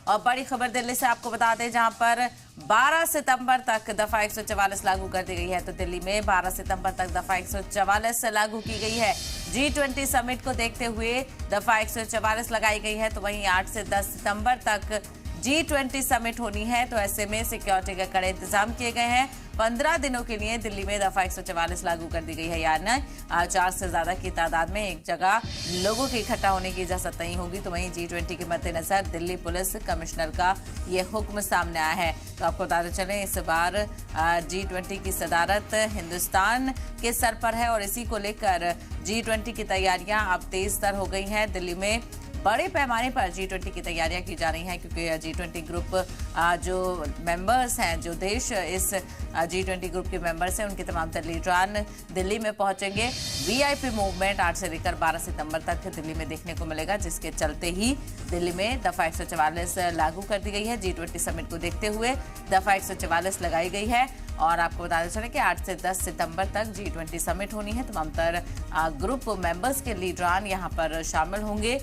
और बड़ी खबर दिल्ली से आपको बता दें, जहां पर 12 सितंबर तक दफा 144 लागू कर दी गई है। तो दिल्ली में 12 सितंबर तक दफा 144 लागू की गई है। G20 समिट को देखते हुए दफा 144 लगाई गई है। तो वहीं 8 से 10 सितंबर तक G20 समिट होनी है। तो ऐसे में सिक्योरिटी के कड़े इंतजाम किए गए हैं। 15 दिनों के लिए दिल्ली में दफा 144 लागू कर दी गई है। यानी 4 से ज्यादा की तादाद में एक जगह लोगों के इकट्ठा होने की इजाजत नहीं होगी। तो वहीं G20 के मद्देनजर दिल्ली पुलिस कमिश्नर का ये हुक्म सामने आया है। तो आपको बताते चलें, इस बार G20 की सदारत हिंदुस्तान के सर पर है और इसी को लेकर G20 की तैयारियां अब तेज तर हो गई हैं। दिल्ली में बड़े पैमाने पर G20 की तैयारियां की जा रही हैं, क्योंकि G20 ग्रुप जो मेंबर्स हैं, जो देश इस G20 ग्रुप के मेंबर्स हैं, उनके तमाम लीडरान दिल्ली में पहुंचेंगे। वीआईपी मूवमेंट 8 से लेकर 12 सितंबर तक दिल्ली में देखने को मिलेगा, जिसके चलते ही दिल्ली में दफा 144 लागू कर दी गई है। G20 समिट को देखते हुए दफा 144 लगाई गई है। और आपको बताते चलें कि 8 से 10 सितंबर तक G20 समिट होनी है। तमाम ग्रुप मेंबर्स के लीडरान यहां पर शामिल होंगे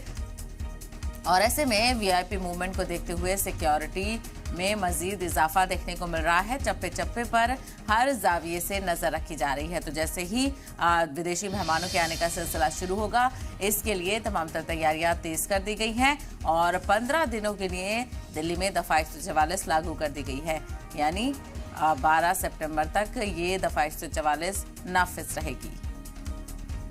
और ऐसे में वीआईपी मूवमेंट को देखते हुए सिक्योरिटी में मजीद इजाफा देखने को मिल रहा है। चप्पे चप्पे पर हर जाविये से नजर रखी जा रही है। तो जैसे ही विदेशी मेहमानों के आने का सिलसिला शुरू होगा, इसके लिए तमाम तैयारियां तेज कर दी गई हैं और 15 दिनों के लिए दिल्ली में दफा 144 लागू कर दी गई है। यानी 12 सितंबर तक ये दफा 144 नाफिज रहेगी।